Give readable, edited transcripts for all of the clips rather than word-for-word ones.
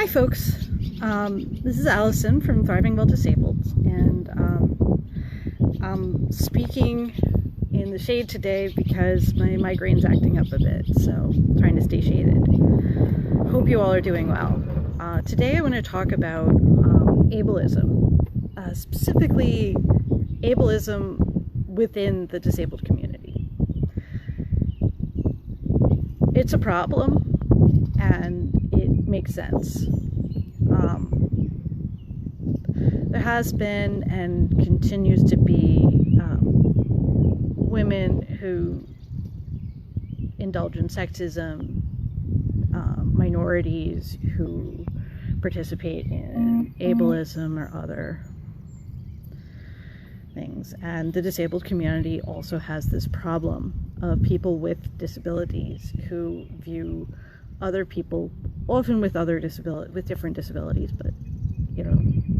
Hi folks, this is Alison from Thriving While Disabled, and I'm speaking in the shade today because my migraine's acting up a bit, so I'm trying to stay shaded. Hope you all are doing well. Today I want to talk about ableism, specifically ableism within the disabled community. It's a problem, and it makes sense. There has been and continues to be women who indulge in sexism, minorities who participate in ableism or other things. And the disabled community also has this problem of people with disabilities who view other people, often with different disabilities, but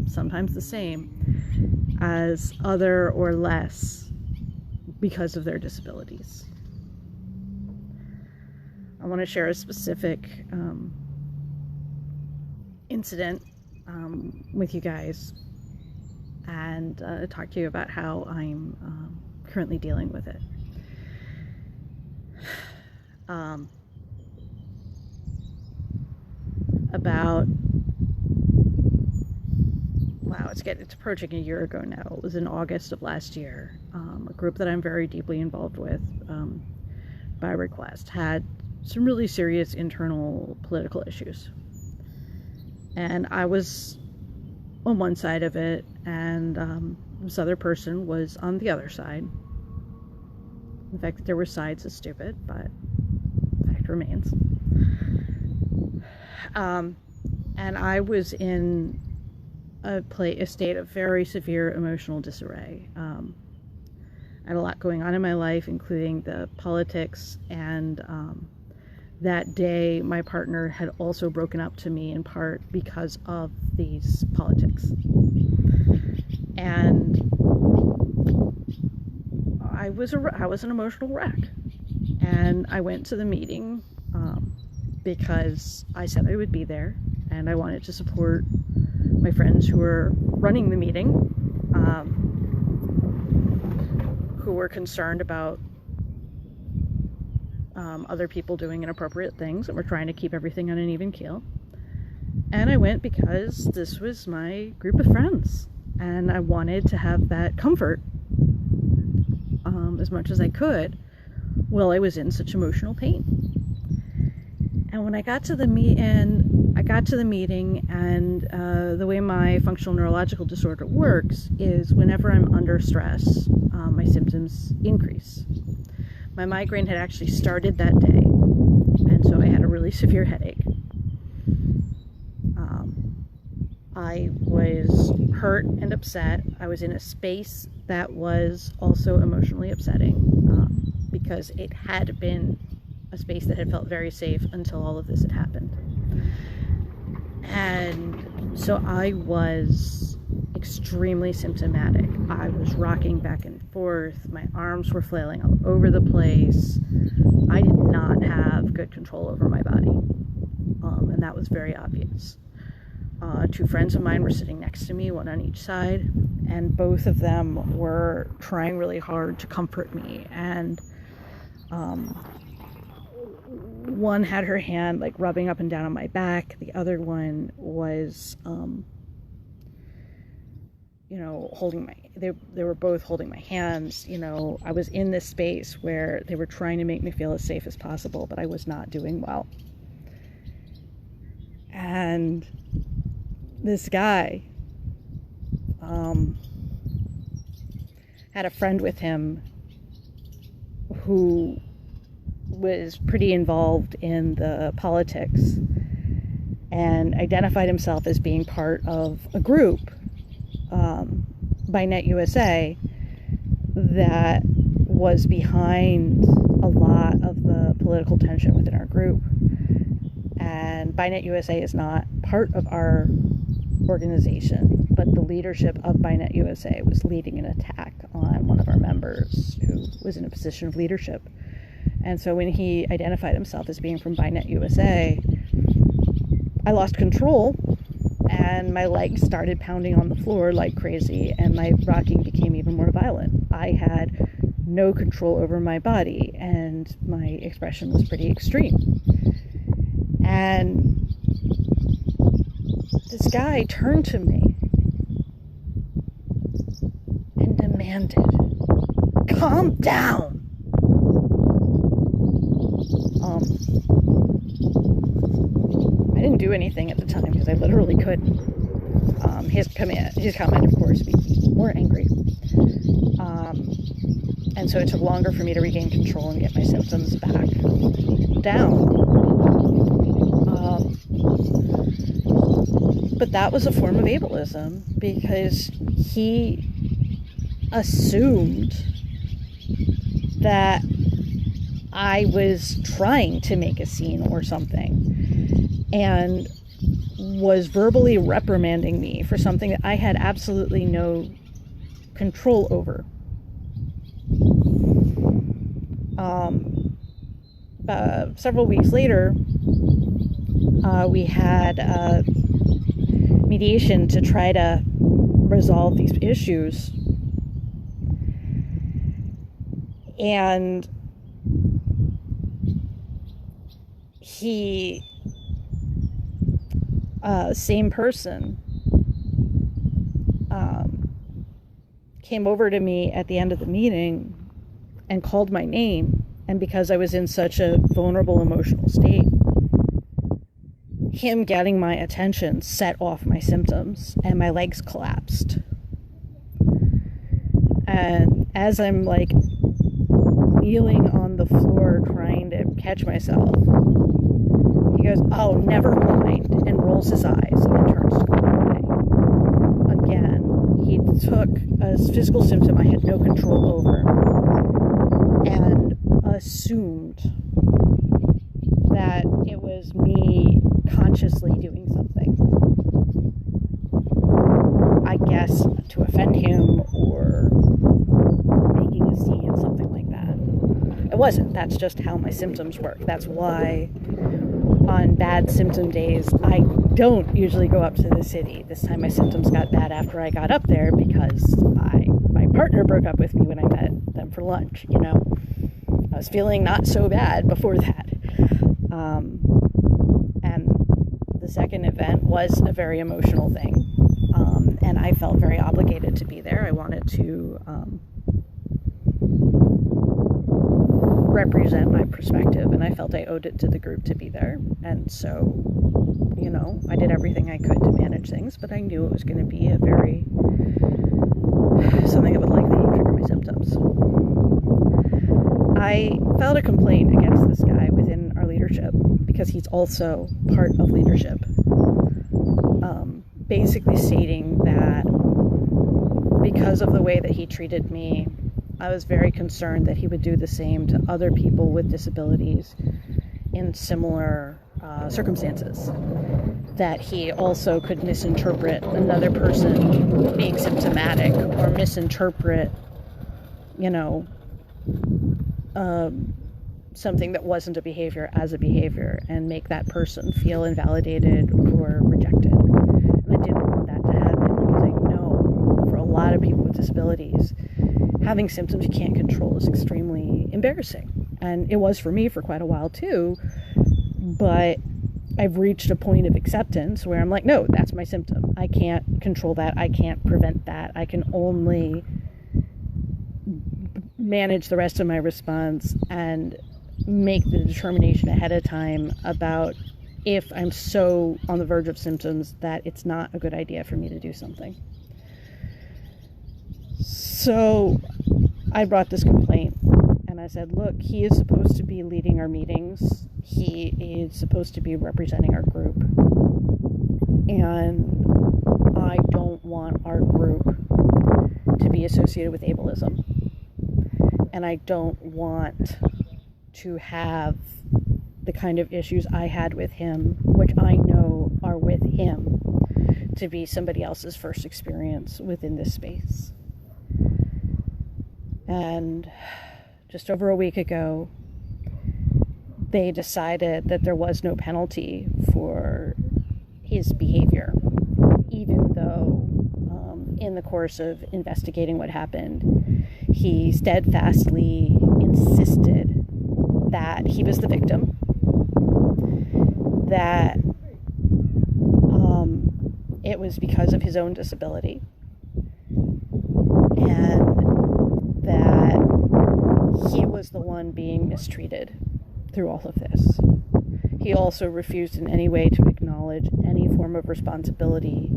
sometimes the same, as other or less because of their disabilities. I want to share a specific incident with you guys and talk to you about how I'm currently dealing with it. It's approaching a year ago now. It was in August of last year. A group that I'm very deeply involved with, BiRequest, had some really serious internal political issues. And I was on one side of it, and this other person was on the other side. In fact, there were sides is stupid, but the fact remains. And I was in a state of very severe emotional disarray. I had a lot going on in my life, including the politics, and that day my partner had also broken up to me in part because of these politics. And I was an emotional wreck. And I went to the meeting because I said I would be there, and I wanted to support my friends who were running the meeting, who were concerned about other people doing inappropriate things, and were trying to keep everything on an even keel. And I went because this was my group of friends, and I wanted to have that comfort as much as I could while I was in such emotional pain. And when I got to the meeting, and the way my functional neurological disorder works is whenever I'm under stress, my symptoms increase. My migraine had actually started that day, and so I had a really severe headache. I was hurt and upset. I was in a space that was also emotionally upsetting, because it had been a space that had felt very safe until all of this had happened. And so I was extremely symptomatic. I was rocking back and forth. My arms were flailing all over the place. I did not have good control over my body. And that was very obvious. Two friends of mine were sitting next to me, one on each side, and both of them were trying really hard to comfort me. And one had her hand rubbing up and down on my back. The other one was, holding they were both holding my hands. I was in this space where they were trying to make me feel as safe as possible, but I was not doing well. And this guy had a friend with him who was pretty involved in the politics and identified himself as being part of a group, BiNet USA, that was behind a lot of the political tension within our group. And BiNet USA is not part of our organization, but the leadership of BiNet USA was leading an attack on one of our members who was in a position of leadership. And so when he identified himself as being from BiNet USA, I lost control, and my legs started pounding on the floor like crazy, and my rocking became even more violent. I had no control over my body, and my expression was pretty extreme. And this guy turned to me and demanded, "Calm down." I didn't do anything at the time because I literally couldn't. His comment, of course, made me more angry. And so it took longer for me to regain control and get my symptoms back down. But that was a form of ableism, because he assumed that I was trying to make a scene or something, and was verbally reprimanding me for something that I had absolutely no control over. Several weeks later, we had mediation to try to resolve these issues. And he, same person, came over to me at the end of the meeting and called my name. And because I was in such a vulnerable emotional state, him getting my attention set off my symptoms, and my legs collapsed. And as I'm like kneeling on the floor trying to catch myself, he goes, "Oh, never mind," and rolls his eyes and turns to go away. Again, he took a physical symptom I had no control over and assumed that it was me consciously doing something, I guess to offend him or making a scene, something like that. It wasn't. That's just how my symptoms work. That's why on bad symptom days I don't usually go up to the city. This time my symptoms got bad after I got up there because my partner broke up with me when I met them for lunch, you know. I was feeling not so bad before that. And the second event was a very emotional thing. And I felt very obligated to be there. I wanted to represent my perspective, and I felt I owed it to the group to be there. And so, you know, I did everything I could to manage things, but I knew it was going to be something that would likely trigger my symptoms. I filed a complaint against this guy within our leadership because he's also part of leadership, basically stating that because of the way that he treated me, I was very concerned that he would do the same to other people with disabilities in similar circumstances. That he also could misinterpret another person being symptomatic, or misinterpret, you know, something that wasn't a behavior as a behavior, and make that person feel invalidated or rejected. And I didn't want that to happen, because I know for a lot of people with disabilities, having symptoms you can't control is extremely embarrassing. And it was for me for quite a while too, but I've reached a point of acceptance where I'm like, no, that's my symptom. I can't control that. I can't prevent that. I can only manage the rest of my response and make the determination ahead of time about if I'm so on the verge of symptoms that it's not a good idea for me to do something. So I brought this complaint, and I said, look, he is supposed to be leading our meetings. He is supposed to be representing our group. And I don't want our group to be associated with ableism. And I don't want to have the kind of issues I had with him, which I know are with him, to be somebody else's first experience within this space. And just over a week ago, they decided that there was no penalty for his behavior, even though in the course of investigating what happened, he steadfastly insisted that he was the victim, that it was because of his own disability, and that he was the one being mistreated through all of this. He also refused in any way to acknowledge any form of responsibility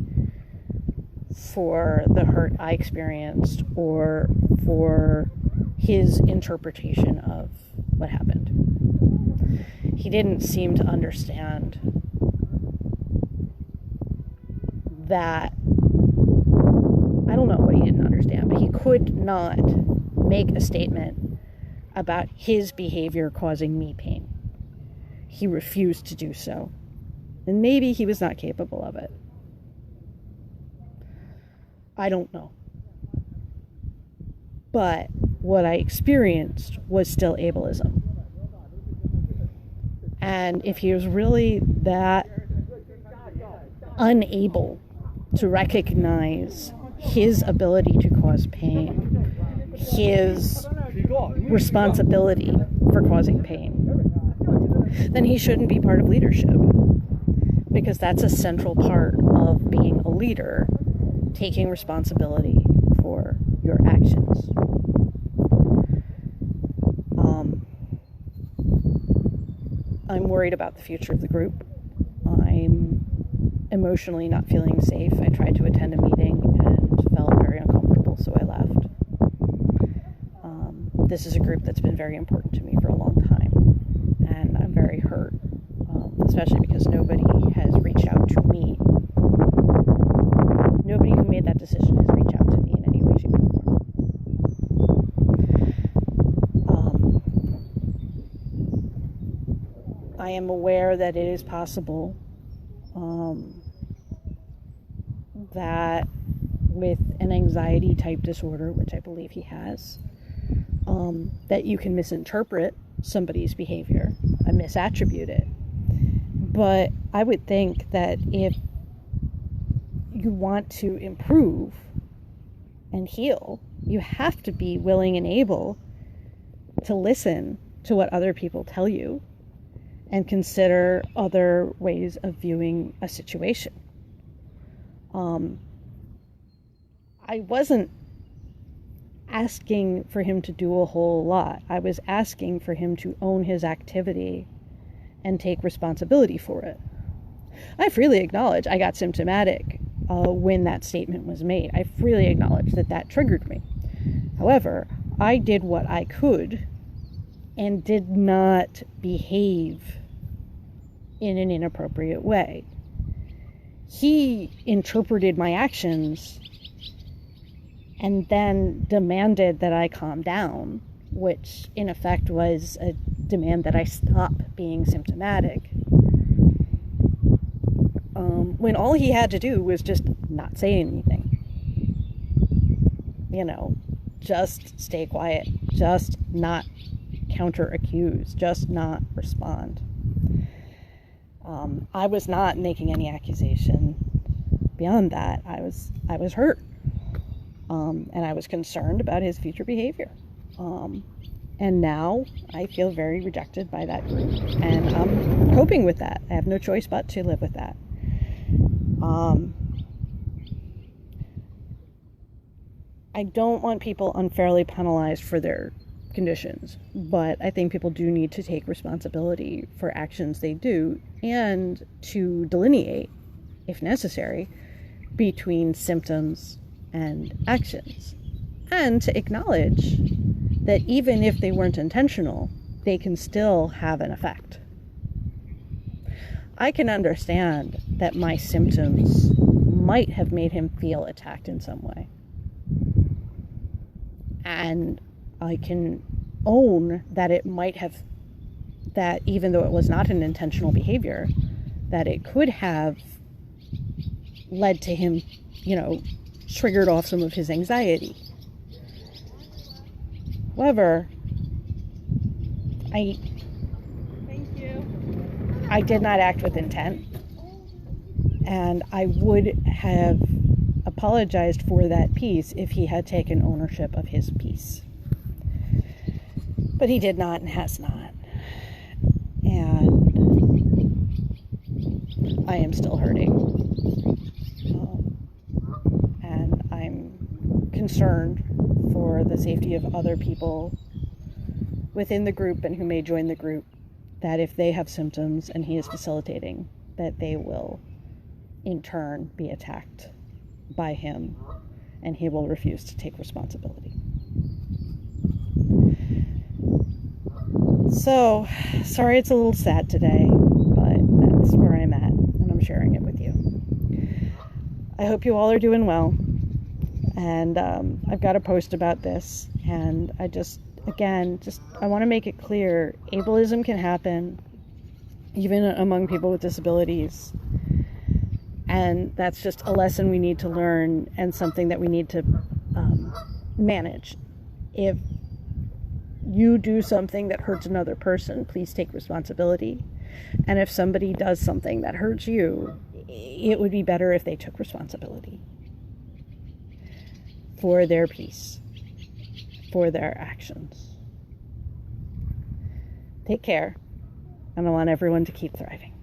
for the hurt I experienced or for his interpretation of what happened. He didn't seem to understand that. I don't know what he didn't understand, but he could not make a statement about his behavior causing me pain. He refused to do so. And maybe he was not capable of it. I don't know. But what I experienced was still ableism. And if he was really that unable to recognize his ability to cause pain, his responsibility for causing pain, then he shouldn't be part of leadership. Because that's a central part of being a leader, taking responsibility for your actions. I'm worried about the future of the group. I'm emotionally not feeling safe. I tried to attend a meeting and felt very uncomfortable, so I left. This is a group that's been very important to me for a long time, and I'm very hurt, especially because nobody has reached out to me. Nobody who made that decision has reached out to me in any way, shape, or form. I am aware that it is possible that with an anxiety type disorder, which I believe he has, that you can misinterpret somebody's behavior and misattribute it. But I would think that if you want to improve and heal, you have to be willing and able to listen to what other people tell you and consider other ways of viewing a situation. I wasn't asking for him to do a whole lot. I was asking for him to own his activity and take responsibility for it. I freely acknowledge I got symptomatic when that statement was made. I freely acknowledge that that triggered me. However, I did what I could and did not behave in an inappropriate way. He interpreted my actions and then demanded that I calm down, which in effect was a demand that I stop being symptomatic. When all he had to do was just not say anything. Just stay quiet, just not counter-accuse, just not respond. I was not making any accusation beyond that. I was hurt. And I was concerned about his future behavior. And now I feel very rejected by that group, and I'm coping with that. I have no choice but to live with that. I don't want people unfairly penalized for their conditions, but I think people do need to take responsibility for actions they do and to delineate, if necessary, between symptoms and actions, and to acknowledge that even if they weren't intentional, they can still have an effect. I can understand that my symptoms might have made him feel attacked in some way. And I can own that it might have, that even though it was not an intentional behavior, that it could have led to him, triggered off some of his anxiety. However, I did not act with intent. And I would have apologized for that piece if he had taken ownership of his piece. But he did not and has not. And I am still hurting. And I'm concerned for the safety of other people within the group and who may join the group, that if they have symptoms and he is facilitating, that they will in turn be attacked by him and he will refuse to take responsibility. So, sorry it's a little sad today, but that's where I'm at and I'm sharing it with you. I hope you all are doing well, and I've got a post about this, and I want to make it clear, ableism can happen even among people with disabilities, and that's just a lesson we need to learn and something that we need to manage. If you do something that hurts another person, please take responsibility. And if somebody does something that hurts you, it would be better if they took responsibility for their piece, for their actions. Take care, and I want everyone to keep thriving.